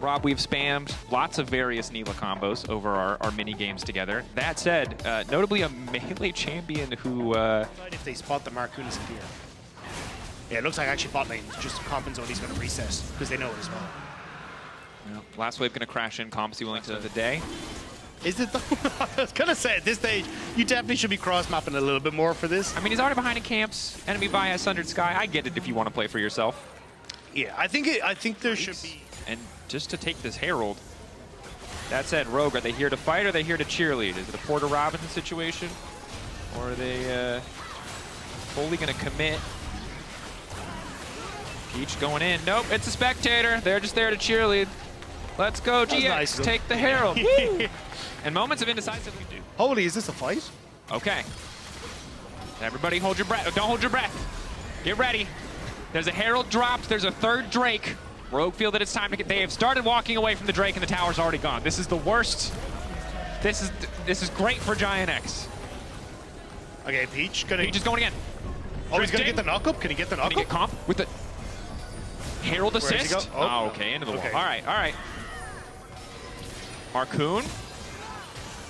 Rob, we've spammed lots of various Neela combos over our mini games together. That said, notably a melee champion who... If they spot the Marcoon is here. Yeah, it looks like actually bot lane just comp zone he's going to reset because they know it as well. Well, last wave going to crash in, comps willing to the day. Is it though? I was going to say, at this stage, you definitely should be cross-mapping a little bit more for this. I mean, he's already behind in camps. Enemy via Sundered Sky. I get it if you want to play for yourself. Yeah, I think there should be... And just to take this Herald, that said, Rogue, are they here to fight or are they here to cheerlead? Is it a Porter Robinson situation? Or are they fully going to commit? Peach going in. Nope, it's a spectator. They're just there to cheerlead. Let's go, GX. Nice. Take the Herald. Woo! And moments of indecisiveness. Holy, is this a fight? Okay. Everybody hold your breath. Don't hold your breath. Get ready. There's a Herald dropped. There's a third Drake. Rogue feel that it's time to get... They have started walking away from the Drake and the tower's already gone. This is the worst. This is great for Giant X. Okay, Peach is going again. Oh, he's going to get the knock-up? Can he get the knock-up? Can he get comp with the Herald assist? Oh, okay, into the wall. All right, all right. Marcoon.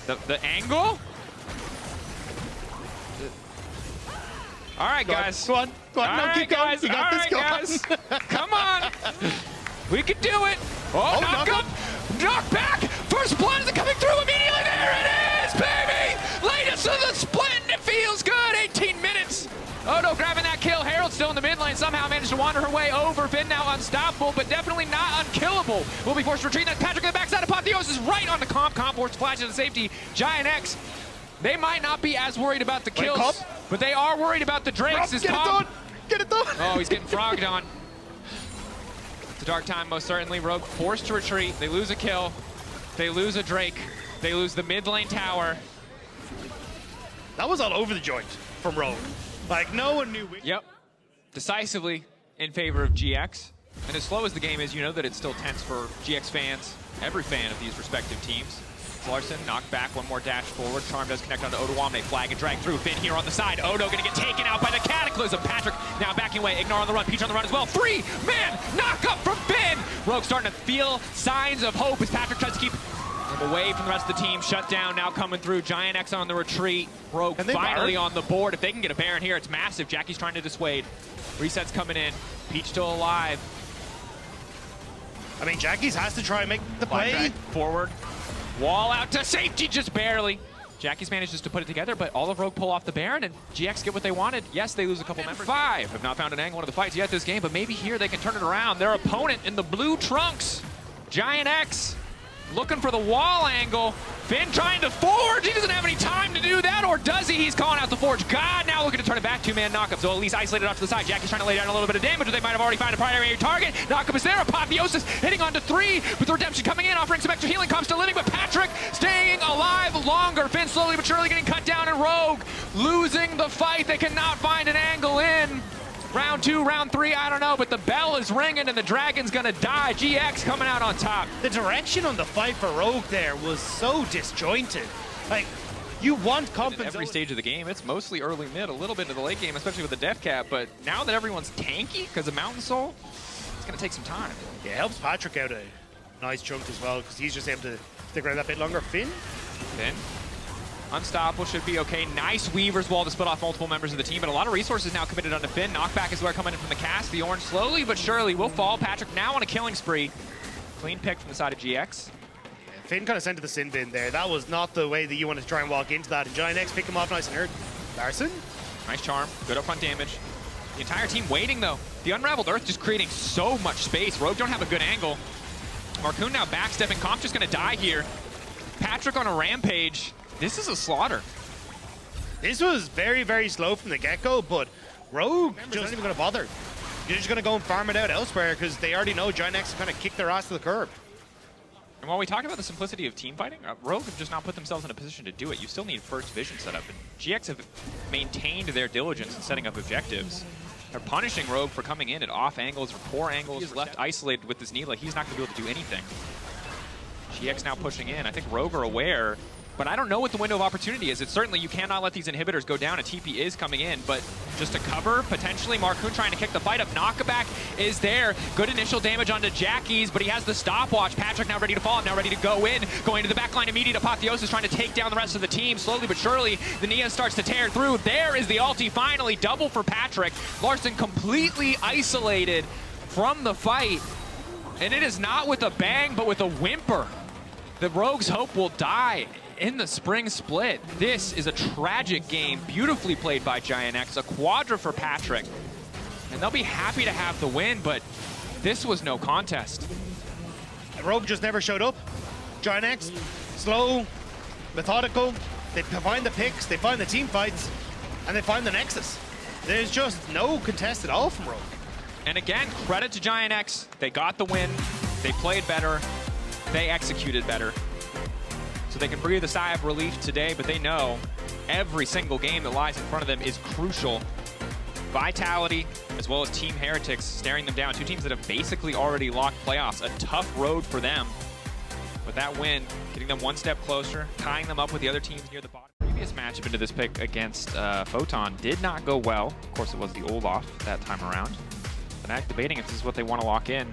The angle. All right, guys. Go on. Go on. No, keep going. You got this, guys. Come on. We can do it. Oh, knock up. Knock back. First blood is coming through immediately. There it is, baby. Latest of the split, and it feels good. 18 minutes. Oh no, grabbing that kill. Herald still in the mid lane. Somehow managed to wander her way over. Finn now unstoppable, but definitely not unkillable. Will be forced to retreat. That's Patrick on the backside. Apotheosis right on the comp. Comp force flashes to safety. Giant X. They might not be as worried about the kills, but they are worried about the Drakes. Get it done! Get it done! Oh, he's getting frogged on. It's a dark time, most certainly. Rogue forced to retreat. They lose a kill. They lose a Drake. They lose the mid lane tower. That was all over the joint from Rogue. Like, no one knew. Yep. Decisively in favor of GX. And as slow as the game is, you know that it's still tense for GX fans, every fan of these respective teams. Larson knocked back, one more dash forward. Charm does connect onto Odawame, flag and drag through. Finn here on the side. Odo gonna get taken out by the Cataclysm. Patrick now backing away. Ignore on the run, Peach on the run as well. 3-man knock up from Finn. Rogue starting to feel signs of hope as Patrick tries to keep him away from the rest of the team. Shut down now coming through. Giant X on the retreat. Rogue finally on the board. If they can get a Baron here, it's massive. Jackie's trying to dissuade. Reset's coming in. Peach still alive. I mean, Jackie's has to try and make the play. Forward. Wall out to safety, just barely. Jackie's manages to put it together, but all of Rogue pull off the Baron, and GX get what they wanted. Yes, they lose a couple members. 5 have not found an angle in the fights yet this game, but maybe here they can turn it around. Their opponent in the blue trunks, Giant X, looking for the wall angle. Finn trying to forge. He doesn't have any time to do that, or does he? He's calling out the forge. God now looking to turn it back. 2-man knockup, so at least isolated off to the side. Jackie's trying to lay down a little bit of damage, but they might have already found a primary target. Knockup is there. Apotheosis hitting onto 3 with Redemption coming in, offering some extra healing. Comes to living, but Patrick staying alive longer. Finn slowly but surely getting cut down, and Rogue losing the fight. They cannot find an angle in. Round 2, round 3, I don't know, but the bell is ringing and the Dragon's gonna die. GX coming out on top. The direction on the fight for Rogue there was so disjointed. Like, you want compensation. Every stage of the game, it's mostly early mid, a little bit of the late game, especially with the death cap, but now that everyone's tanky because of Mountain Soul, it's gonna take some time. Yeah, it helps Patrick out a nice chunk as well, because he's just able to stick around that bit longer. Finn? Unstoppable, should be okay. Nice Weaver's Wall to split off multiple members of the team, but a lot of resources now committed onto Finn. Knockback is where coming in from the cast. The orange slowly but surely will fall. Patrick now on a killing spree. Clean pick from the side of GX. Yeah, Finn kind of sent to the sin bin there. That was not the way that you wanted to try and walk into that. And Giant X pick him off nice and hurt. Larson? Nice charm, good upfront damage. The entire team waiting though. The Unraveled Earth just creating so much space. Rogue don't have a good angle. Marcoon now backstepping. Comp just gonna die here. Patrick on a rampage. This is a slaughter. This was very, very slow from the get-go, but Rogue just not even going to bother. You're just going to go and farm it out elsewhere because they already know Giant X kind of kicked their ass to the curb. And while we talk about the simplicity of team fighting, Rogue have just not put themselves in a position to do it. You still need first vision set up, and GX have maintained their diligence in setting up objectives. They're punishing Rogue for coming in at off angles or poor angles. He's left isolated with this Neela. He's not going to be able to do anything. GX now pushing in. I think Rogue are aware But I don't know what the window of opportunity is. It's certainly, you cannot let these inhibitors go down. A TP is coming in, but just to cover, potentially Marcoon trying to kick the fight up. Knockaback is there. Good initial damage onto Jackie's, but he has the stopwatch. Patrick now ready to fall, now ready to go in. Going to the backline, immediate apotheosis, trying to take down the rest of the team. Slowly but surely, the Nia starts to tear through. There is the ulti finally, double for Patrick. Larson completely isolated from the fight. And it is not with a bang, but with a whimper. The Rogue's hope will die in the spring split. This is a tragic game, beautifully played by Giant X, a quadra for Patrick. And they'll be happy to have the win, but this was no contest. Rogue just never showed up. Giant X, slow, methodical. They find the picks, they find the team fights, and they find the Nexus. There's just no contest at all from Rogue. And again, credit to Giant X. They got the win, they played better, they executed better. So they can breathe a sigh of relief today, but they know every single game that lies in front of them is crucial. Vitality, as well as Team Heretics, staring them down. Two teams that have basically already locked playoffs. A tough road for them. With that win, getting them one step closer, tying them up with the other teams near the bottom. Previous matchup into this pick against Photon did not go well. Of course, it was the Olaf that time around. Fnatic debating if this is what they want to lock in.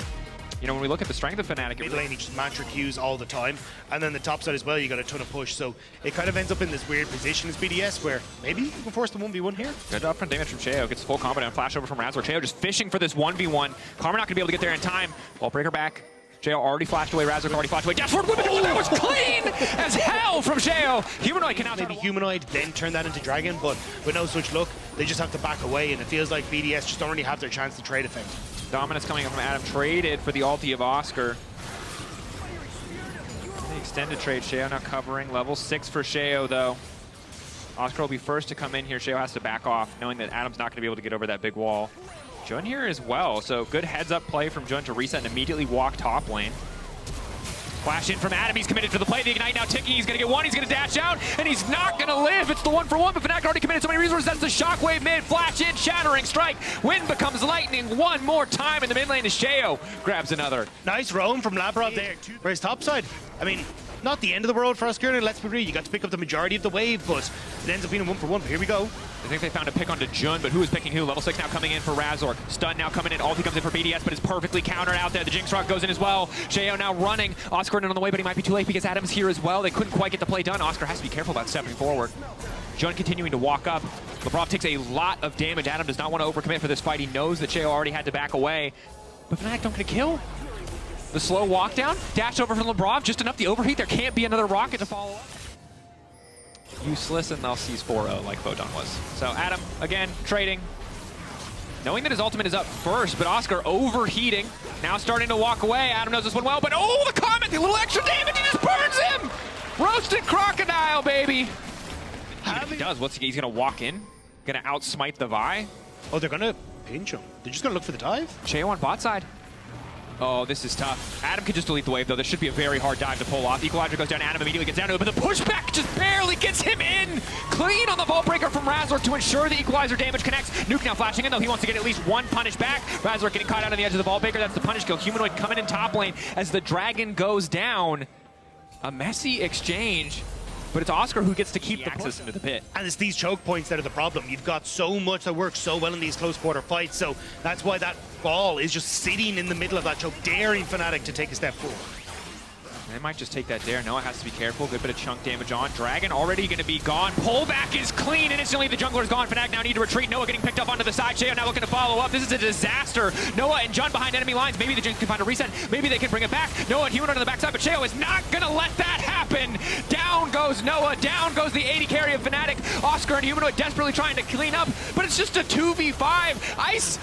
You know, when we look at the strength of Fnatic, Mid lane, you just mantra Qs all the time, and then the top side as well, you got a ton of push, so it kind of ends up in this weird position as BDS where maybe you can force the 1v1 here. Good upfront damage from Sheo, gets full combo down, flash over from Razor. Sheo just fishing for this 1v1. Karma not gonna be able to get there in time. Wall breaker back. Sheo already flashed away, Razor already flashed away. Dashboard whip, that was clean as hell from Sheo. Humanoid can now maybe Humanoid, then turn that into Dragon, but with no such luck, they just have to back away, and it feels like BDS just don't really have their chance to trade effect. Dominance coming up from Adam, traded for the ulti of Oscar. The extended trade, Sheo now covering. Level 6 for Sheo, though. Oscar will be first to come in here. Sheo has to back off, knowing that Adam's not going to be able to get over that big wall. Jun here as well, so good heads-up play from Jun to reset and immediately walk top lane. Flash in from Adam, he's committed to the play. The Ignite now ticking, he's gonna get one, he's gonna dash out, and he's not gonna live. It's the 1-for-1, but Fnatic already committed so many resources. That's the Shockwave mid, flash in, shattering strike. Wind becomes lightning one more time in the mid lane as Sheo grabs another. Nice roam from Labrov there. Whereas topside, I mean, not the end of the world for Oscar, let's be real. You got to pick up the majority of the wave, but it ends up being a 1-for-1. But here we go. I think they found a pick onto Jun, but who is picking who? Level 6 now coming in for Razor. Stun now coming in. Ulti comes in for BDS, but is perfectly countered out there. The Jinx Rock goes in as well. Sheo now running. Oscar on the way, but he might be too late because Adam's here as well. They couldn't quite get the play done. Oscar has to be careful about stepping forward. Jun continuing to walk up. Labrov takes a lot of damage. Adam does not want to overcommit for this fight. He knows that Sheo already had to back away. But Fnatic don't get a kill. The slow walk down. Dash over from Labrov. Just enough the overheat. There can't be another rocket to follow up. Useless, and they'll seize 4-0 like Photon was. So Adam, again, trading. Knowing that his ultimate is up first, but Oscar overheating. Now starting to walk away. Adam knows this one well, but oh, the comment, the little extra damage, he just burns him! Roasted crocodile, baby! Even if he does, he's gonna walk in? Gonna outsmite the Vi? Oh, they're gonna pinch him. They're just gonna look for the dive. Sheo on bot side. Oh, this is tough. Adam could just delete the wave, though. This should be a very hard dive to pull off. Equalizer goes down. Adam immediately gets down to it, but the pushback just barely gets him in. Clean on the vault breaker from Razor to ensure the equalizer damage connects. Nuke now flashing in, though. He wants to get at least one punish back. Razor getting caught out on the edge of the vault breaker. That's the punish kill. Humanoid coming in top lane as the dragon goes down. A messy exchange, but it's Oscar who gets to keep the access into the pit. And it's these choke points that are the problem. You've got so much that works so well in these close quarter fights, so that's why that ball is just sitting in the middle of that choke, daring Fnatic to take a step forward. They might just take that dare. Noah has to be careful. Good bit of chunk damage on. Dragon already going to be gone. Pullback is clean, and instantly the jungler is gone. Fnatic now need to retreat. Noah getting picked up onto the side. Sheo now looking to follow up. This is a disaster. Noah and Jun behind enemy lines. Maybe the Jinx can find a reset. Maybe they can bring it back. Noah and Humanoid on the backside, but Sheo is not going to let that happen. Down goes Noah. Down goes the 80 carry of Fnatic. Oscar and Humanoid desperately trying to clean up, but it's just a 2v5. Ice,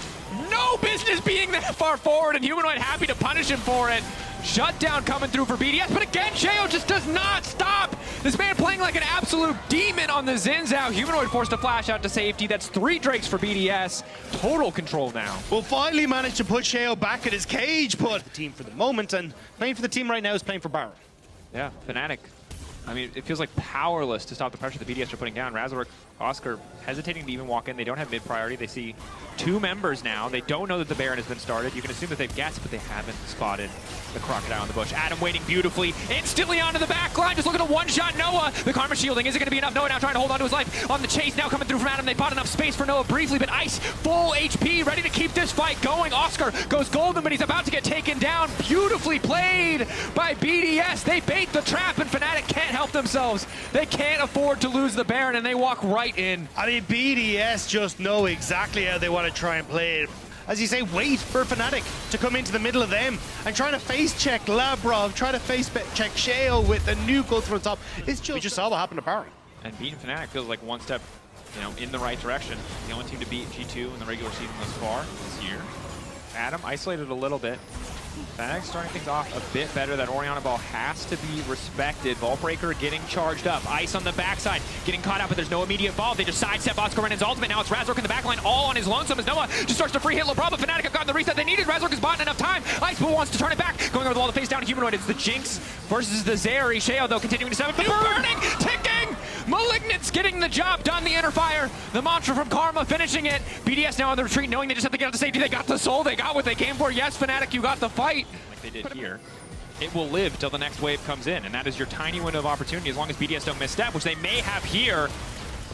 no business being that far forward, and Humanoid happy to punish him for it. Shutdown coming through for BDS, but again, Sheo just does not stop. This man playing like an absolute demon on the Zinzao. Humanoid forced to flash out to safety. That's 3 Drakes for BDS. Total control now. Well, finally managed to put Sheo back at his cage, but the team for the moment, and playing for the team right now is playing for Baron. Yeah, Fnatic. I mean, it feels like powerless to stop the pressure the BDS are putting down. Razork Oscar hesitating to even walk in. They don't have mid priority. They see 2 members now. They don't know that the Baron has been started. You can assume that they've guessed, but they haven't spotted the Crocodile in the bush. Adam waiting beautifully, instantly onto the back line, just looking to one-shot Noah. The Karma shielding, is it going to be enough? Noah now trying to hold on to his life on the chase, now coming through from Adam. They bought enough space for Noah briefly, but Ice, full HP, ready to keep this fight going. Oscar goes golden, but he's about to get taken down. Beautifully played by BDS. They bait the trap, and Fnatic can't help themselves. They can't afford to lose the Baron, and they walk right in. I mean, BDS just know exactly how they want to try and play it. As you say, wait for Fnatic to come into the middle of them and trying to face check Labrov, try to face check Sheo with a nuke go through the top. It's just, we just saw what happened to Barry. And beating Fnatic feels like one step, in the right direction. The only team to beat G2 in the regular season thus far this year. Adam isolated a little bit. Fnatic starting things off a bit better. That Orianna ball has to be respected. Vaultbreaker getting charged up. Ice on the backside, getting caught out, but there's no immediate fall. They just sidestep Oscar Renan's ultimate. Now it's Razork in the backline, all on his lonesome as Noah just starts to free hit LeBron, but Fnatic have gotten the reset they needed. Razork has bought enough time. Ice wants to turn it back. Going over the wall to face down Humanoid. It's the Jinx versus the Zeri. Sheo, though, continuing to set up. Burning, ticking! Malignant's getting the job done. The inner fire. The mantra from Karma finishing it. BDS now on the retreat, knowing they just have to get out to safety. They got the soul. They got what they came for. Yes, Fnatic, you got the fight. Like they did here. It will live till the next wave comes in, and that is your tiny window of opportunity as long as BDS don't misstep, which they may have here.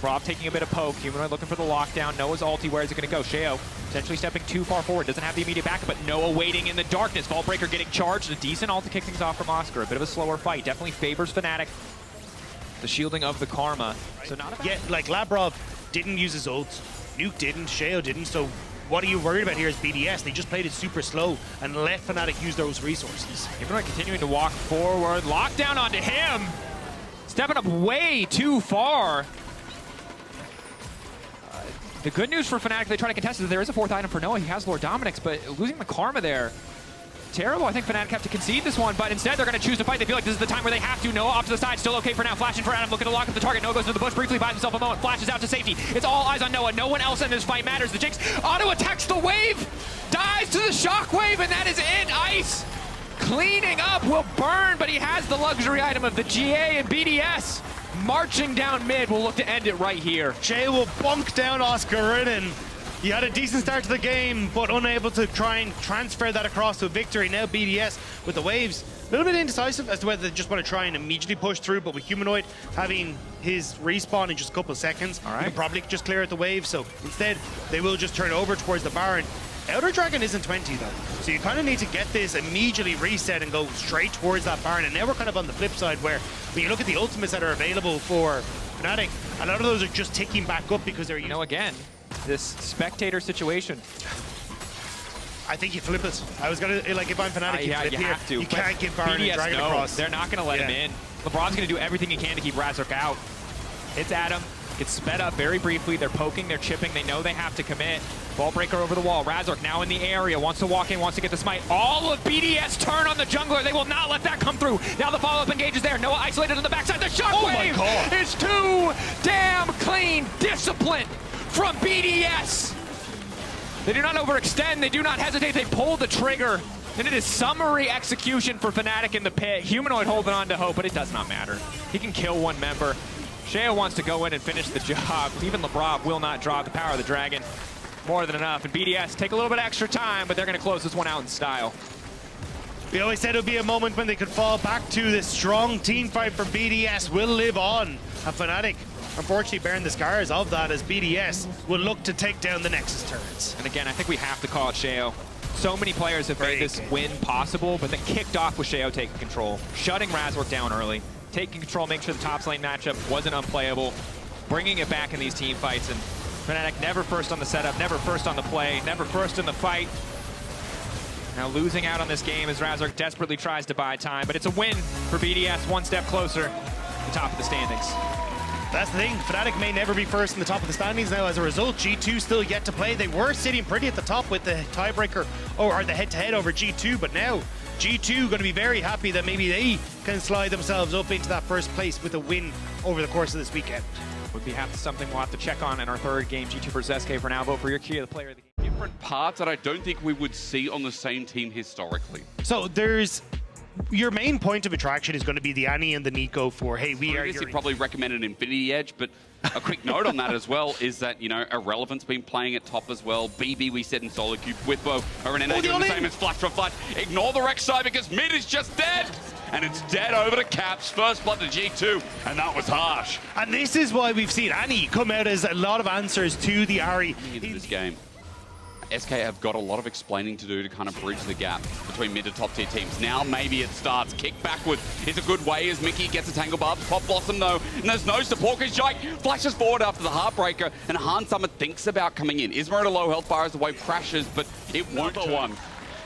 Rob taking a bit of poke. Humanoid looking for the lockdown. Noah's ulti. Where is it going to go? Sheo potentially stepping too far forward. Doesn't have the immediate backup, but Noah waiting in the darkness. Vaultbreaker getting charged. A decent ult to kick things off from Oscar. A bit of a slower fight. Definitely favors Fnatic. The shielding of the Karma. So not a like Labrov didn't use his ult. Nuke didn't. Sheo didn't. So what are you worried about here is BDS. They just played it super slow and let Fnatic use those resources. Humanoid continuing to walk forward. Lockdown onto him. Stepping up way too far. The good news for Fnatic, they try to contest, is that there is a 4th item for Noah. He has Lord Dominic's, but losing the Karma there, terrible. I think Fnatic have to concede this one, but instead they're going to choose to fight. They feel like this is the time where they have to. Noah off to the side, still okay for now. Flashing for Adam, looking to lock up the target. Noah goes to the bush, briefly buys himself a moment, flashes out to safety. It's all eyes on Noah. No one else in this fight matters. The Jinx auto attacks the wave, dies to the shockwave, and that is it. Ice cleaning up, will burn, but he has the luxury item of the GA, and BDS marching down mid will look to end it right here. Jay will bunk down Oscar Renan. He had a decent start to the game, but unable to try and transfer that across to a victory. Now BDS with the waves, a little bit indecisive as to whether they just want to try and immediately push through, but with Humanoid having his respawn in just a couple of seconds, he can probably just clear out the wave. So instead, they will just turn over towards the Baron. Elder Dragon isn't 20 though, so you kind of need to get this immediately reset and go straight towards that Baron. And now we're kind of on the flip side where when you look at the ultimates that are available for Fnatic, a lot of those are just ticking back up because they're again, this spectator situation. I think you flip it. I was gonna, like, if I'm Fnatic, you flip you here. have to. You can't give Baron and Dragon across. They're not gonna let him in. LeBron's gonna do everything he can to keep Razork out. It's Adam. Gets sped up very briefly. They're poking, they're chipping. They know they have to commit. Vaultbreaker over the wall. Razork now in the area. Wants to walk in, wants to get the smite. All of BDS turn on the jungler. They will not let that come through. Now the follow-up engage is there. Noah isolated on the backside. The shockwave is too damn clean. Discipline from BDS. They do not overextend. They do not hesitate. They pull the trigger. And it is summary execution for Fnatic in the pit. Humanoid holding on to hope, but it does not matter. He can kill one member. Sheo wants to go in and finish the job. Even LeBron will not draw the power of the dragon. More than enough. And BDS take a little bit extra time, but they're going to close this one out in style. We always said it would be a moment when they could fall back to this strong team fight from BDS will live on. And Fnatic, unfortunately, bearing the scars of that as BDS will look to take down the Nexus turrets. And again, I think we have to call it Sheo. So many players have made this win possible, but then kicked off with Sheo taking control, shutting Razork down early, taking control, making sure the top lane matchup wasn't unplayable, bringing it back in these team fights. And Fnatic never first on the setup, never first on the play, never first in the fight. Now losing out on this game as Razork desperately tries to buy time, but it's a win for BDS, one step closer to the top of the standings. That's the thing, Fnatic may never be first in the top of the standings now. As a result, G2 still yet to play. They were sitting pretty at the top with the tiebreaker, or the head-to-head over G2, but now G2 going to be very happy that maybe they can slide themselves up into that first place with a win over the course of this weekend. Would be something we'll have to check on in our third game. G2 versus SK. For now, vote for your key of the player of the game. Different parts that I don't think we would see on the same team historically. So there's your main point of attraction is going to be the Annie and the Nico for, hey, we are probably recommend an Infinity Edge, but A quick note on that as well is that, you know, Irrelevant's been playing at top as well. BB, we said in solo queue. Whitbo over an NA doing the same as Flash for Flash. Ignore the Rex side because mid is just dead. And it's dead over to Caps. First blood to G2. And that was harsh. And this is why we've seen Annie come out as a lot of answers to the Ahri. Into this game. SK have got a lot of explaining to do to kind of bridge the gap between mid to top tier teams. Now maybe it starts. Kick backward is a good way as Mickey gets a Tangle Barbs. Pop Blossom though, and there's no support because Jake flashes forward after the Heartbreaker and Han Summer thinks about coming in. Isma at a low health bar as the wave crashes, but it won't one.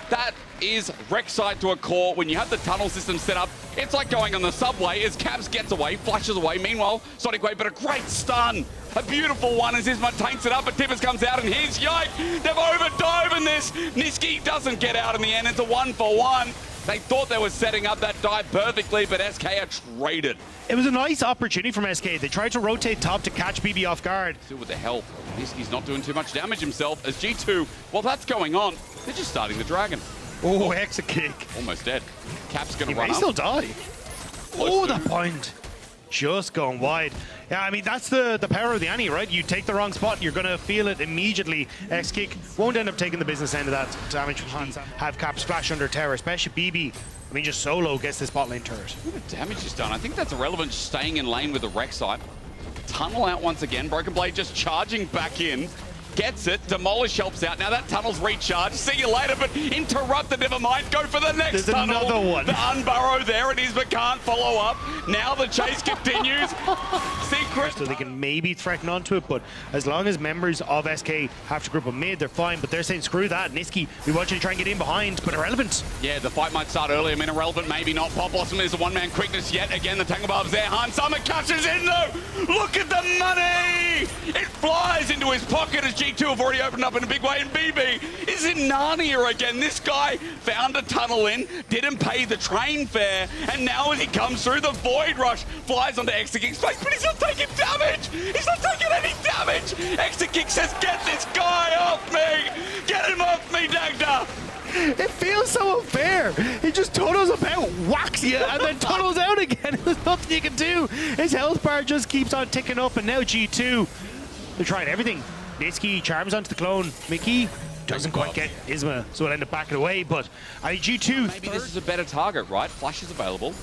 That is Rek'Sai to a core. When you have the tunnel system set up, it's like going on the subway as Caps gets away, flashes away. Meanwhile, Sonic Wave, but a great stun. A beautiful one as Isma taints it up, but Tibbers comes out and here's Yike. They've overdove in this. Niski doesn't get out in the end. It's a 1-for-1. They thought they were setting up that dive perfectly, but SK are traded. It was a nice opportunity from SK. They tried to rotate top to catch BB off guard. Still with the health. Niski's not doing too much damage himself as G2, while that's going on, they're just starting the Dragon. Oh, exit kick. Almost dead. Cap's going to run He may up. still die. Oh, the point. Just going wide. Yeah, I mean, that's the power of the Annie, right? You take the wrong spot, you're going to feel it immediately. X-Kick won't end up taking the business end of that damage. Have Cap splash under tower, especially BB. I mean, just solo gets this bot lane turret. Look at the damage is done. I think that's Irrelevant staying in lane with the Rek'Sai. Tunnel out once again. Broken Blade just charging back in. Gets it. Demolish helps out. Now that tunnel's recharged. See you later, but interrupted. Never mind. Go for the next There's tunnel. another one. The unburrow there it is, but can't follow up. Now the chase continues. Secret. So they can maybe threaten onto it, but as long as members of SK have to group up mid, they're fine. But they're saying, screw that. Niski, we want you to try and get in behind, but Irrelevant. Yeah, the fight might start early. I mean, Irrelevant, maybe not. Pop Blossom is a one-man quickness yet. Again, the Tangle Barb's there. Han Summer catches in, though. Look at the money. It flies into his pocket as G2 have already opened up in a big way. And BB is in Narnia again. This guy found a tunnel in, didn't pay the train fare, and now as he comes through, the Void Rush flies onto Exakick's face, but he's not taking damage. He's not taking any damage. Exakick says, get this guy off me. Get him off me, Dagda. It feels so unfair. He just tunnels about, whacks you, and then tunnels out again. There's nothing you can do. His health bar just keeps on ticking up, and now G2, they're trying everything. Niski charms onto the clone. Mickey doesn't quite get Isma, so it'll end up backing away, but G2... Maybe this is a better target, right? Flash is available.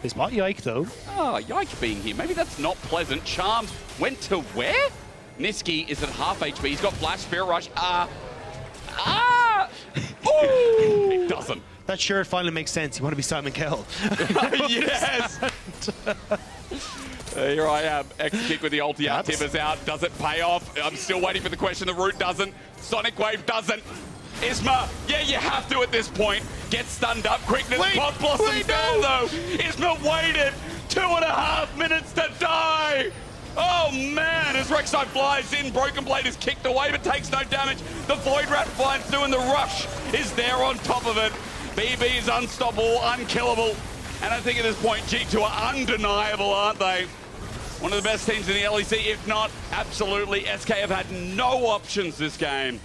They spot Yike, though. Oh, Yike being here. Maybe that's not pleasant. Charms went to where? Niski is at half HP. He's got Flash, Spirit Rush. Ooh! It doesn't. That shirt finally makes sense. You want to be Simon Kell. Yes! Here I am. X-Kick with the ulti out. Tibbers out. Does it pay off? I'm still waiting for the question. The root doesn't. Sonic Wave doesn't. Isma, yeah, you have to at this point. Get stunned up. Quickness. Pop Blossom down, though. Isma waited 2.5 minutes to die. Oh, man, as Rek'Sai flies in, Broken Blade is kicked away but takes no damage. The Void Rat flies through and the Rush is there on top of it. BB is unstoppable, unkillable. And I think at this point, G2 are undeniable, aren't they? One of the best teams in the LEC, if not absolutely. SK have had no options this game.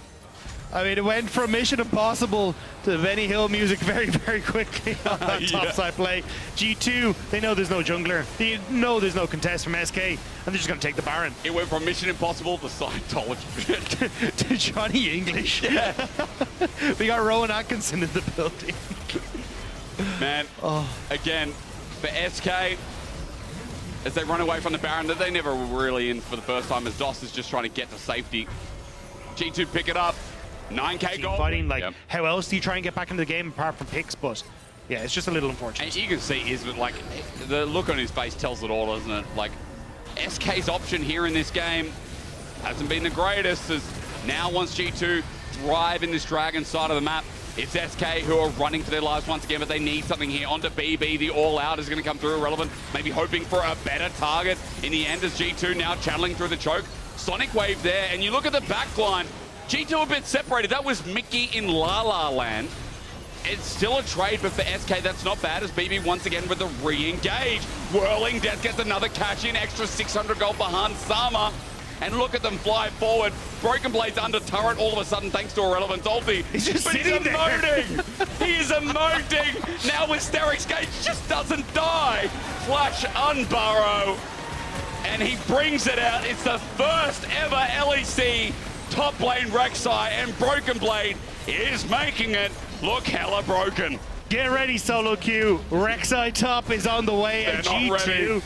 I mean, it went from Mission Impossible to Benny Hill music very, very quickly on that topside play. G2, they know there's no jungler. They know there's no contest from SK, and they're just going to take the Baron. It went from Mission Impossible to Scientology. To Johnny English. Yeah. We got Rowan Atkinson in the building. Man, again, for SK, as they run away from the Baron, that they never were really in for the first time, as DOS is just trying to get to safety. G2 pick it up. 9k gold. Fighting, like, how else do you try and get back into the game apart from picks? But yeah, it's just a little unfortunate. And you can see Isma, like, the look on his face tells it all, doesn't it? Like, SK's option here in this game hasn't been the greatest, as now once G2 thrive in this Dragon side of the map, it's SK who are running for their lives once again, but they need something here. Onto BB, the all-out is going to come through Irrelevant, maybe hoping for a better target. In the end, as G2 now channeling through the choke. Sonic Wave there, and you look at the backline, G2 a bit separated. That was Mickey in La La Land. It's still a trade, but for SK, that's not bad, as BB once again with the re-engage. Whirling Death gets another cash in, extra 600 gold behind Sama. And look at them fly forward. Broken Blade's under turret all of a sudden thanks to Irrelevant's ulti. He's just but he's sitting emoting. He is emoting. Now with Hysterics Gage just doesn't die. Flash unburrow. and he brings it out. It's the first ever LEC top lane Rek'Sai, and Broken Blade is making it look hella broken. Get ready, solo queue. Rek'Sai top is on the way, and G2,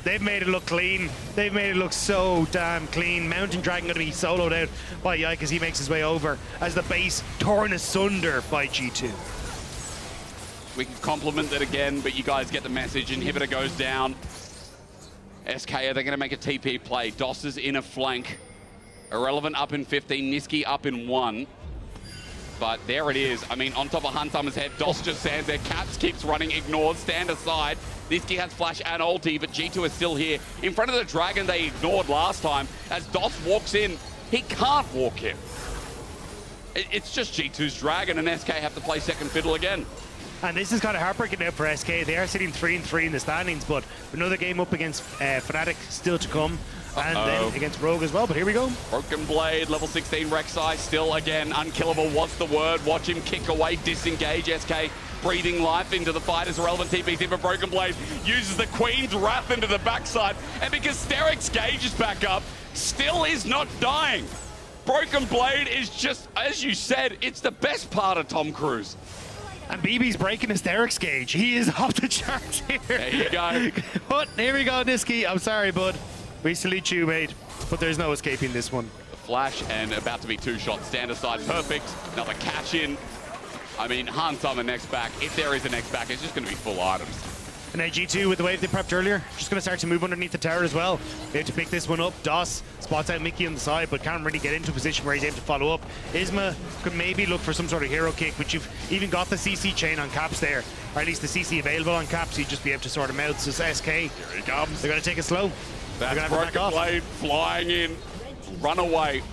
they've made it look clean. They've made it look so damn clean. Mountain Dragon gonna be soloed out by Yike as he makes his way over, as the base torn asunder by G2. We can compliment that again, but you guys get the message. Inhibitor goes down. SK, are they gonna make a TP play? DOS is in a flank. Irrelevant up in 15, Niski up in 1. But there it is. I mean, on top of Hunsummer's head, DOS just stands there. Caps keeps running, ignored, stand aside. Niski has flash and ulti, but G2 is still here. In front of the dragon they ignored last time. As DOS walks in, he can't walk in. It's just G2's dragon, and SK have to play second fiddle again. And this is kind of heartbreaking now for SK. They are sitting 3-3 in the standings, but another game up against Fnatic still to come. And then against Rogue as well, but here we go. Broken Blade, level 16 Rek'Sai, still again unkillable. What's the word? Watch him kick away, disengage. SK breathing life into the fight as Irrelevant TP's in, but Broken Blade uses the Queen's Wrath into the backside. And because Hysterics gauge is back up, still is not dying. Broken Blade is just, as you said, it's the best part of Tom Cruise. And BB's breaking Hysterics gauge. He is off the charts here. There you go. But here we go, Niski. I'm sorry, bud. We salute you, mate. But there's no escaping this one. The flash and about to be 2 shots. Stand aside, perfect. Another catch in. I mean, Hansama next back. If there is a next back, it's just going to be full items. And now G2 with the wave they prepped earlier, just going to start to move underneath the tower as well. They have to pick this one up. DOS spots out Mickey on the side, but can't really get into a position where he's able to follow up. Isma could maybe look for some sort of hero kick, but you've even got the CC chain on Caps there, or at least the CC available on Caps, you'd just be able to sort him out. So SK, here he comes. They're going to take it slow. That's Broken Blade flying in. Run away.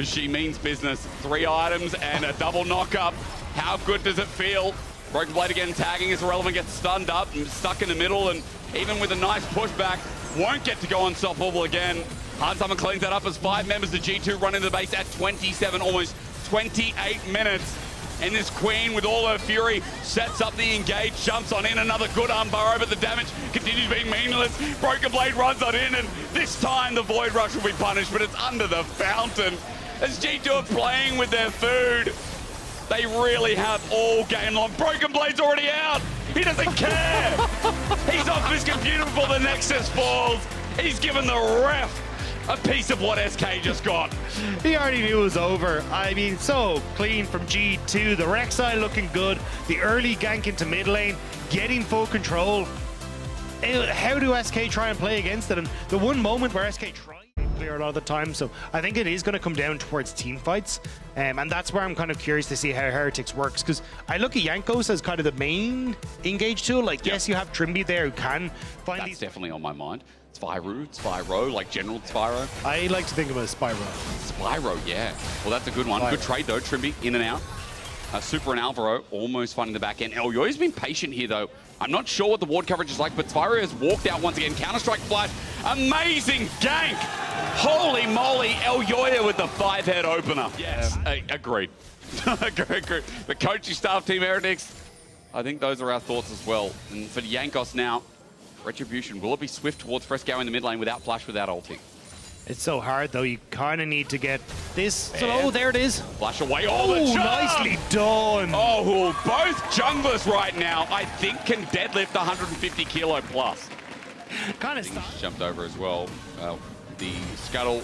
She means business. 3 items and a double knock-up. How good does it feel? Broken Blade again tagging as Irrelevant gets stunned up and stuck in the middle, and even with a nice pushback, won't get to go unstoppable again. Hansama cleans that up as 5 members of G2 run into the base at 27, almost 28 minutes. And this Queen, with all her fury, sets up the engage, jumps on in, another good armbar, but the damage continues being meaningless. Broken Blade runs on in, and this time the Void Rush will be punished, but it's under the fountain. As G2 are playing with their food, they really have all game long. Broken Blade's already out. He doesn't care. He's off his computer before the Nexus falls. He's given the ref a piece of what SK just got. He already knew it was over. I mean, so clean from G2. The Rek'Sai looking good. The early gank into mid lane, getting full control. How do SK try and play against it? And the one moment where SK tried clear a lot of the time, so I think it is going to come down towards team fights, and that's where I'm kind of curious to see how Heretics works, because I look at Jankos as kind of the main engage tool. Like, yes, you have Trimby there who can find That's these. definitely on my mind. Spyro, like General Spyro. I like to think of it as Spyro. Spyro, yeah. Well, that's a good one. Spyro. Good trade, though. Trimby in and out. Super and Alvaro almost finding the back end. Elyoya's been patient here, though. I'm not sure what the ward coverage is like, but Spyro has walked out once again. Counter-Strike flash. Amazing gank. Holy moly, Elyoya with the 5-head opener. Yes, agreed. Agreed. The coaching staff, Team Heretics, I think those are our thoughts as well. And for Jankos now, Retribution, will it be swift towards Fresco in the mid lane without flash, without ulti? It's so hard, though. You kind of need to get this. So, oh, there it is. Flash away all the charm. Nicely done. Oh, both junglers right now, I think, can deadlift 150 kilo plus. Kind of Jumped over as well. The scuttle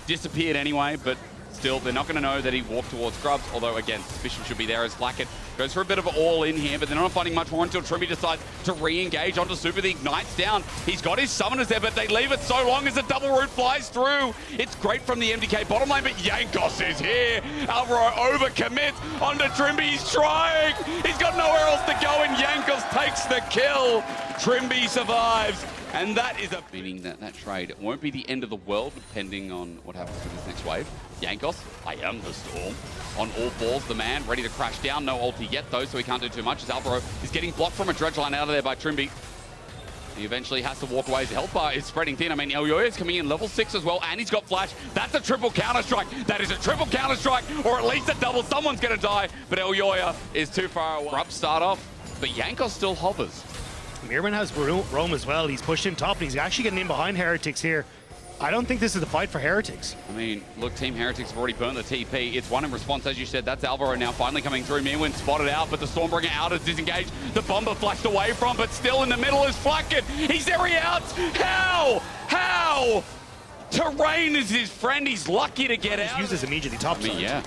disappeared anyway, but still, they're not going to know that he walked towards Grubs, although, again, suspicion should be there as Blackett goes for a bit of an all-in here, but they're not finding much more until Trimby decides to re-engage onto Super. The Ignite's down. He's got his summoners there, but they leave it so long as the double root flies through. It's great from the MDK bottom lane, but Jankos is here. Alvaro overcommits onto Trimby. He's trying. He's got nowhere else to go, and Jankos takes the kill. Trimby survives. And that is a meaning that trade won't be the end of the world, depending on what happens with this next wave. Jankos, I am the storm. On all fours, the man ready to crash down. No ulti yet, though, so he can't do too much as Alvaro is getting blocked from a dredge line out of there by Trimby. He eventually has to walk away as the health bar is spreading thin. I mean, Elyoya is coming in level 6 as well, and he's got flash. That's a triple counter-strike. That is a triple counter-strike, or at least a double. Someone's going to die, but Elyoya is too far away. Grub start off, but Jankos still hovers. Mirman has roam as well. He's pushed in top, and he's actually getting in behind Heretics here. I don't think this is the fight for Heretics. I mean, look, Team Heretics have already burnt the TP. It's one in response, as you said. That's Alvaro now finally coming through. Mirwin spotted out, but the Stormbringer out is disengaged. The Bomber flashed away from, but still in the middle is Flacken. He's there, he outs. How? Terrain is his friend. He's lucky to get out. Uses immediately top side. Yeah.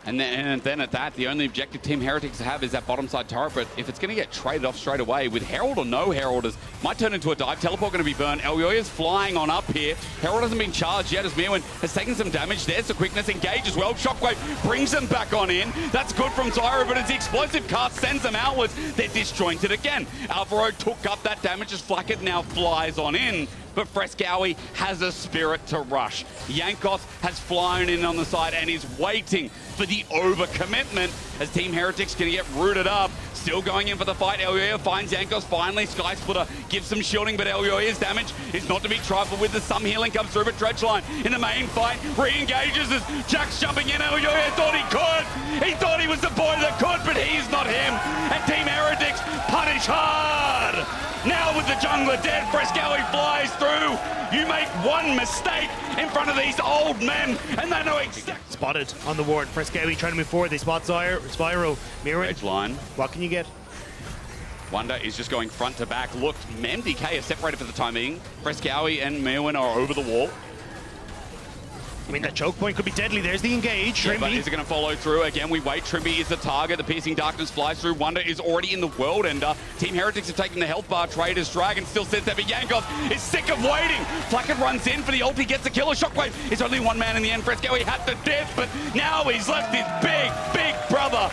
And then at that, the only objective Team Heretics have is that bottom side turret, but if it's going to get traded off straight away, with Herald or no Heralders, might turn into a dive. Teleport going to be burned. Elyoya's flying on up here. Herald hasn't been charged yet as Mirwin has taken some damage. There's the quickness. Engage as well. Shockwave brings them back on in. That's good from Zyro, but as the explosive cast sends them outwards, they're disjointed again. Alvaro took up that damage as Flacket now flies on in. But Frescowi has a spirit to rush. Yankos has flown in on the side and is waiting for the overcommitment as Team Heretics can get rooted up. Still going in for the fight. Elyoya finds Yankos finally. Sky Splitter gives some shielding, but Elyoya's damage is not to be trifled with. Some healing comes through, but Dredgeline in the main fight re-engages as Jack's jumping in. Elyoya thought he could. He thought he was the boy that could, but he's not him. And Team Heretics punish hard. Now with the jungler dead, Frescowi flies through. You make one mistake in front of these old men, and they know exactly. Spotted on the ward. Frescowi trying to move forward. They spot Spyro. Mirror. Edge line. What can you get? Wonder is just going front to back. Look, MDK is separated for the time being. Frescowi and Mirwin are over the wall. I mean, that choke point could be deadly. There's the engage. Yeah, but is it going to follow through? Again, we wait. Trimby is the target. The piercing darkness flies through. Wonder is already in the world ender. Team Heretics have taken the health bar. Traders Dragon still sits there, but Yankov is sick of waiting. Flacken runs in for the ult. He gets a kill. A Shockwave. It's only one man in the end. Fresco, he had to death, but now he's left his big brother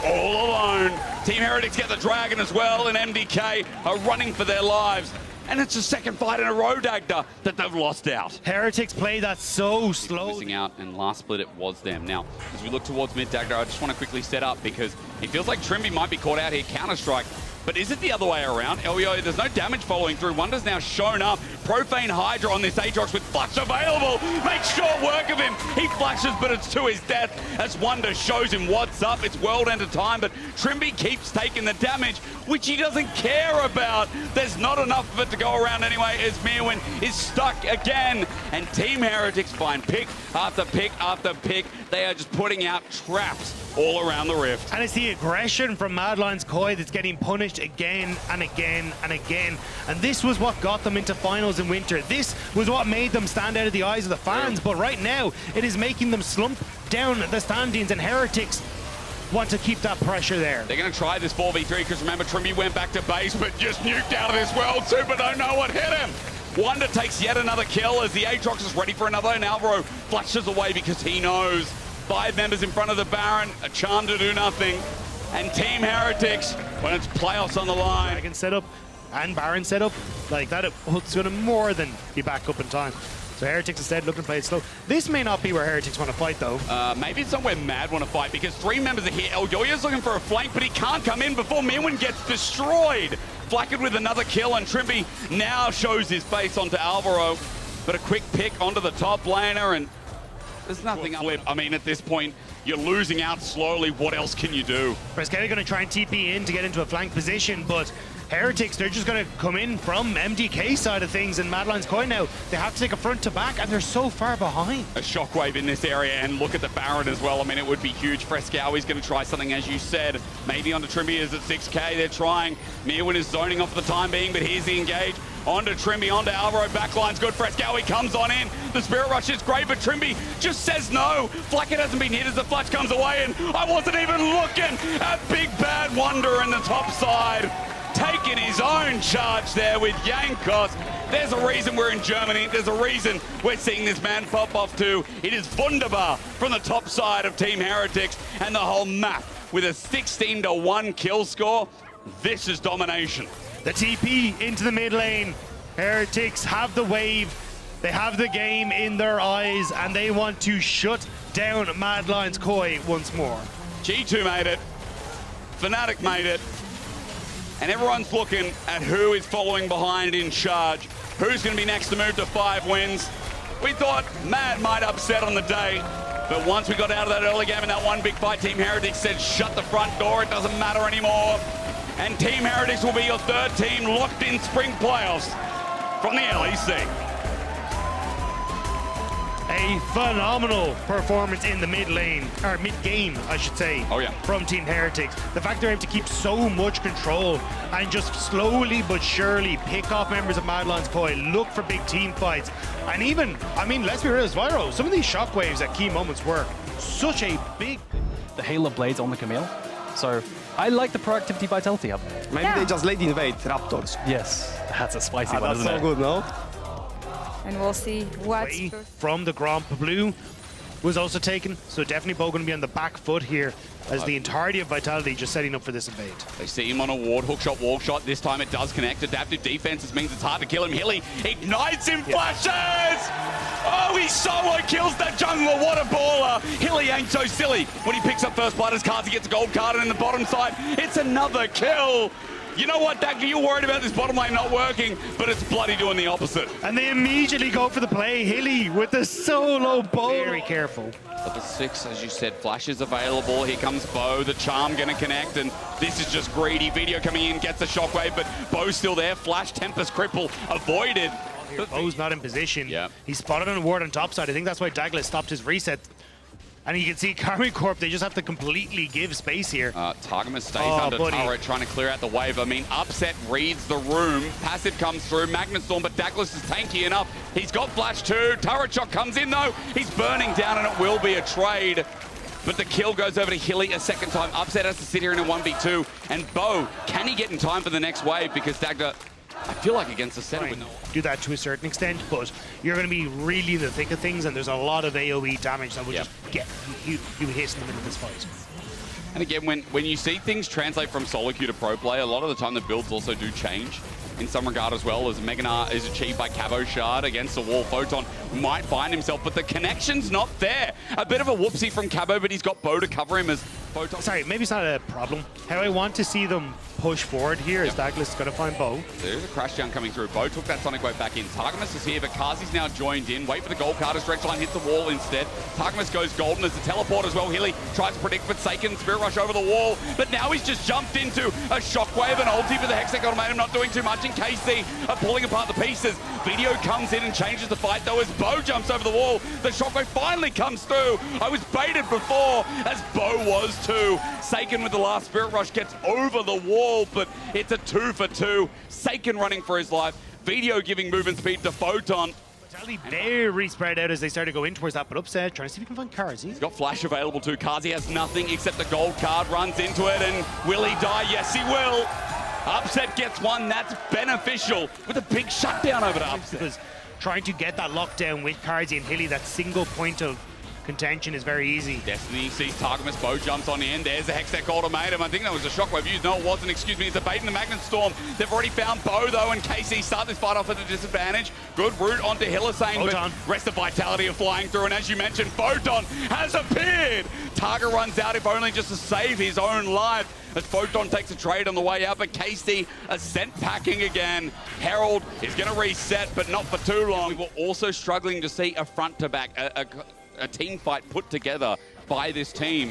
all alone. Team Heretics get the Dragon as well, and MDK are running for their lives. And it's the second fight in a row, Dagda, that they've lost out. Heretics play that so slow. Missing out, and last split it was them. Now, as we look towards mid, Dagda, I just want to quickly set up because it feels like Trimby might be caught out here. Counter-strike. But is it the other way around? Elio, there's no damage following through. Wonder's now shown up. Profane Hydra on this Aatrox with flash available. Makes short work of him. He flashes, but it's to his death as Wonder shows him what's up. It's world end of time, but Trimby keeps taking the damage, which he doesn't care about. There's not enough of it to go around anyway as Mirwin is stuck again. And Team Heretics find pick after pick after pick. They are just putting out traps all around the rift. And it's the aggression from Mad Lions Koi that's getting punished again and again and again. And this was what got them into finals in winter. This was what made them stand out of the eyes of the fans. But right now, it is making them slump down the standings, and Heretics want to keep that pressure there. They're going to try this 4v3 because remember, Trimby went back to base, but just nuked out of this world. Super don't know what hit him. Wonder takes yet another kill as the Aatrox is ready for another, and Alvaro flashes away because he knows 5 members in front of the Baron, a charm to do nothing. And Team Heretics, when it's playoffs on the line. Dragon setup and Baron setup, like that, it's going to more than be back up in time. So Heretics instead looking to play it slow. This may not be where Heretics want to fight though. Maybe it's somewhere Mad want to fight because 3 members are here. Elyoya's looking for a flank, but he can't come in before Mirwin gets destroyed. Flacked with another kill, and Trimby now shows his face onto Alvaro. But a quick pick onto the top laner, and there's nothing flip. I mean, at this point, you're losing out slowly. What else can you do? Frescowi going to try and TP in to get into a flank position, but Heretics, they're just going to come in from MDK side of things, and Mad Lions Koi now, they have to take a front to back, and they're so far behind. A shockwave in this area, and look at the Baron as well. I mean, it would be huge. Frescowi's going to try something, as you said. Maybe onto Trimby is at 6k. They're trying. Mirwin is zoning off for the time being, but here's the engage. Onto Trimby, onto Alvaro, backline's good. Frescowi comes on in. The Spirit Rush is great, but Trimby just says no. Flacket hasn't been hit as the flash comes away, and I wasn't even looking at Big Bad Wonder in the top side. Taking his own charge there with Yankos. There's a reason we're in Germany. There's a reason we're seeing this man pop off too. It is Wunderbar from the top side of Team Heretics, and the whole map with a 16-1 kill score. This is domination. The TP into the mid lane. Heretics have the wave. They have the game in their eyes, and they want to shut down Mad Lions Koi once more. G2 made it. Fnatic made it. And everyone's looking at who is following behind in charge. Who's going to be next to move to 5 wins? We thought Mad might upset on the day, but once we got out of that early game in that one big fight, Team Heretics said, shut the front door, it doesn't matter anymore. and Team Heretics will be your third team locked in spring playoffs from the LEC. A phenomenal performance in the mid lane, or mid game, I should say. Oh, yeah. From Team Heretics. The fact they're able to keep so much control and just slowly but surely pick off members of Madlan's Koi, look for big team fights. And even, I mean, let's be real, Spyro, some of these shockwaves at key moments were such a big. The Halo Blades on the Camille. So I like the proactivity vitality up. Maybe they just late invade Raptors. Yes, that's a spicy one, That's isn't so it? good, no? And we'll see what. From the Grand Blue was also taken, so definitely Bo going to be on the back foot here as the entirety of Vitality just setting up for this invade. They see him on a ward, hook shot, wall shot. This time it does connect. Adaptive defenses means it's hard to kill him. Hilly ignites him, flashes! Oh, he solo kills that jungler. What a baller. Hilly ain't so silly. When he picks up first blood as cards, he gets a gold card, and in the bottom side, it's another kill. You know what, Dagda, you're worried about this bottom lane not working, but it's bloody doing the opposite. And they immediately go for the play. Hilly with the solo bow. Very careful. Level 6, as you said, flash is available. Here comes Bo, the charm going to connect, and this is just greedy. Video coming in, gets the shockwave, but Bo's still there. Flash, Tempest, Cripple, avoided. Bo's not in position. Yeah. He's spotted on a ward on top side. I think that's why Dagda stopped his reset. And you can see Karmi Corp, they just have to completely give space here. Targamas stays under turret, trying to clear out the wave. I mean, Upset reads the room. Passive comes through. Magnustorm, but Douglas is tanky enough. He's got flash too. Turret shot comes in though. He's burning down, and it will be a trade. But the kill goes over to Hilly a second time. Upset has to sit here in a 1v2. And Bo, can he get in time for the next wave? Because Dagda, I feel like against the center with no... Do that to a certain extent, but you're going to be really in the thick of things, and there's a lot of AoE damage that will just get you hit in the middle of this fight. And again, when you see things translate from solo queue to pro play, a lot of the time the builds also do change in some regard as well, as Meganar is achieved by Cabo Shard against the wall. Photon might find himself, but the connection's not there. A bit of a whoopsie from Cabo, but he's got Bo to cover him as Photon... Sorry, maybe it's not a problem. How I want to see them push forward here is Douglas going to find Bo. There's a crash down coming through. Bo took that Sonic Wave back in. Targamas is here, but Kazi's now joined in. Wait for the gold card. A stretch line hits the wall instead. Targamas goes golden as the teleport as well. Hilly tries to predict, but Seiken Spirit Rush over the wall. But now he's just jumped into a shockwave and ulti for the Hextech Ultimatum, not doing too much. And KC are pulling apart the pieces. Video comes in and changes the fight though as Bo jumps over the wall. The shockwave finally comes through. I was baited before, as Bo was too. Seiken with the last Spirit Rush gets over the wall, but it's a 2 for 2. Seiken running for his life. Video giving movement speed to Photon. Vitality very spread out as they start to go in towards that, but Upset trying to see if he can find Kazi. He's got flash available too. Kazi has nothing except the gold card, runs into it, and will he die? Yes, he will. Upset gets one. That's beneficial with a big shutdown over to Upset. Because trying to get that lockdown with Kazi and Hilly, that single point of contention is very easy. Destiny sees Targamas, Bo jumps on in. There's a Hextech Ultimatum. I think that was a shockwave used. No, it wasn't. Excuse me. It's a bait in the Magnet Storm. They've already found Bo, though, and KC start this fight off at a disadvantage. Good route onto Hylissane, but rest of Vitality are flying through. And as you mentioned, Photon has appeared. Targa runs out, if only just to save his own life, as Photon takes a trade on the way out, but KC are sent packing again. Herald is going to reset, but not for too long. We were also struggling to see a front-to-back, a team fight put together by this team.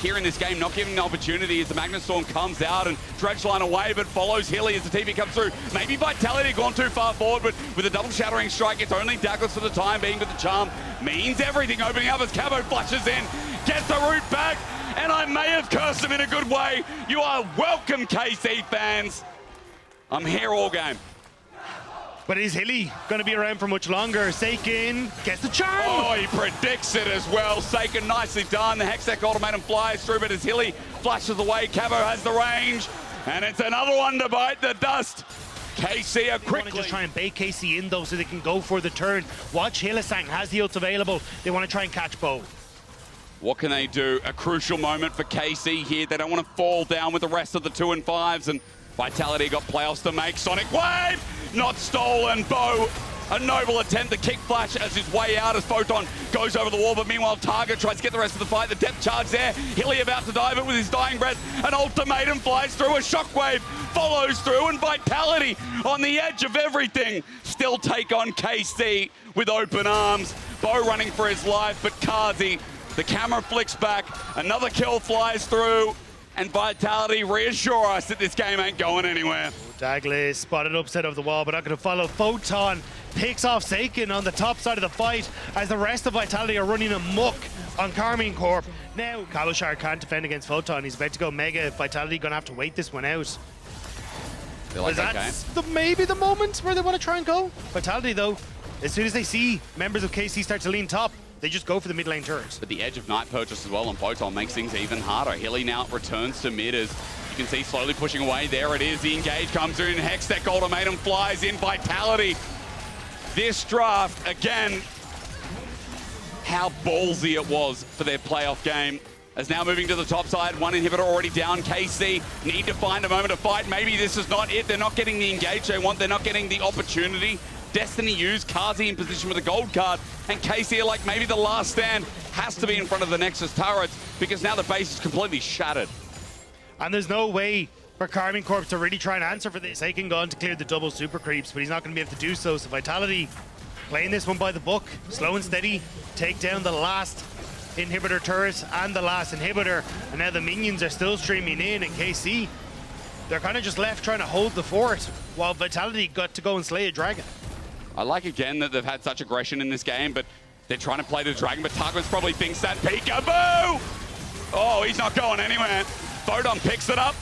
Here in this game, not giving the opportunity as the Magnet Storm comes out and dredge line away, but follows Hilly as the TP comes through. Maybe Vitality gone too far forward, but with a double shattering strike, it's only Douglas for the time being, but the charm means everything. Opening up as Cabo flashes in, gets the route back, and I may have cursed him in a good way. You are welcome, KC fans. I'm here all game. But is Hilly going to be around for much longer? Seiken gets the charm! Oh, he predicts it as well. Seiken nicely done. The Hextech Ultimatum flies through, but as Hilly flashes away, Cabo has the range. And it's another one to bite the dust. KC are quickly... They want to just try and bait KC in, though, so they can go for the turn. Watch Hylissang has the ults available. They want to try and catch Bo. What can they do? A crucial moment for KC here. They don't want to fall down with the rest of the 2 and 5s. And Vitality got playoffs to make. Sonic Wave! Not stolen. Bo, a noble attempt to kick flash as his way out as Photon goes over the wall, but meanwhile Targa tries to get the rest of the fight. The depth charge there. Hilly about to die, but with his dying breath, an ultimatum flies through. A shockwave follows through, and Vitality on the edge of everything still take on KC with open arms. Bo running for his life, but Kazi, the camera flicks back. Another kill flies through. and Vitality reassure us that this game ain't going anywhere. Dagda spotted upset of the wall, but not going to follow. Photon picks off Seiken on the top side of the fight as the rest of Vitality are running amok on Karmine Corp. Now, Kabushar can't defend against Photon. He's about to go Mega. Vitality going to have to wait this one out. Feel like that That's maybe the moment where they want to try and go. Vitality, though, as soon as they see members of KC start to lean top, they just go for the mid lane turret. But the edge of Night Purchase as well on Photon makes things even harder. Hilly now returns to mid as you can see slowly pushing away. There it is. The engage comes in. Hextech Ultimatum flies in. Vitality. This draft, again, how ballsy it was for their playoff game. As now moving to the top side, one inhibitor already down. KC need to find a moment to fight. Maybe this is not it. They're not getting the engage they want. They're not getting the opportunity. Destiny used, Kazi in position with a gold card, and KC are like, maybe the last stand has to be in front of the Nexus turrets because now the base is completely shattered. And there's no way for Karmine Corp to really try and answer for this. Aiken gone to clear the double super creeps, but he's not going to be able to do so. So Vitality playing this one by the book, slow and steady, take down the last inhibitor turret and the last inhibitor, and now the minions are still streaming in, and KC, they're kind of just left trying to hold the fort while Vitality got to go and slay a dragon. I like again that they've had such aggression in this game, but they're trying to play the dragon, but Tarkwan's probably thinks that peekaboo! Oh, he's not going anywhere. Photon picks it up,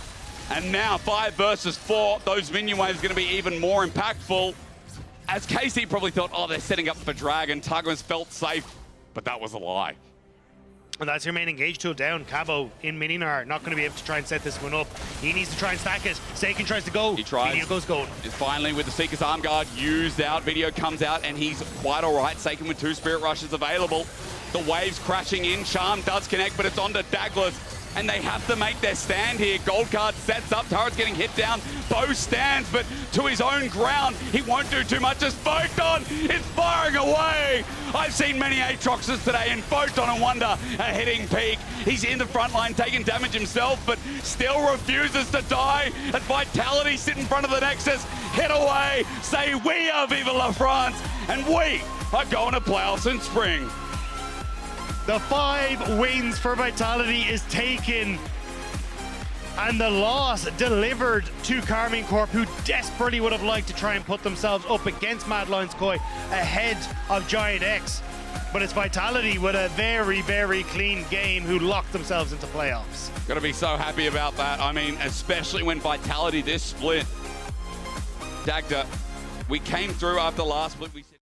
and now 5 versus 4. Those minion waves are going to be even more impactful. As KC probably thought, oh, they're setting up for dragon. Tarkwan's felt safe, but that was a lie. And that's your main engage tool down. Cabo in Mininar, not going to be able to try and set this one up. He needs to try and stack it. Seiken tries to go. He tries. Video goes gold. Is finally with the Seeker's Arm Guard used out. Video comes out and he's quite all right. Seiken with 2 Spirit Rushes available. The waves crashing in. Charm does connect, but it's onto Dagla's. And they have to make their stand here. Gold card sets up. Turret's getting hit down. Bo stands, but to his own ground. He won't do too much as Photon is firing away. I've seen many Aatroxes today, and Photon and Wonder are hitting peak. He's in the front line taking damage himself, but still refuses to die. And Vitality sit in front of the Nexus, hit away, say we are Vive la France, and we are going to playoffs in spring. The 5 wins for Vitality is taken, and the loss delivered to Karmine Corp, who desperately would have liked to try and put themselves up against Mad Lions Koi ahead of Giant X. But it's Vitality with a very, very clean game who locked themselves into playoffs. Gotta be so happy about that. I mean, especially when Vitality this split. Dagda, we came through after last split.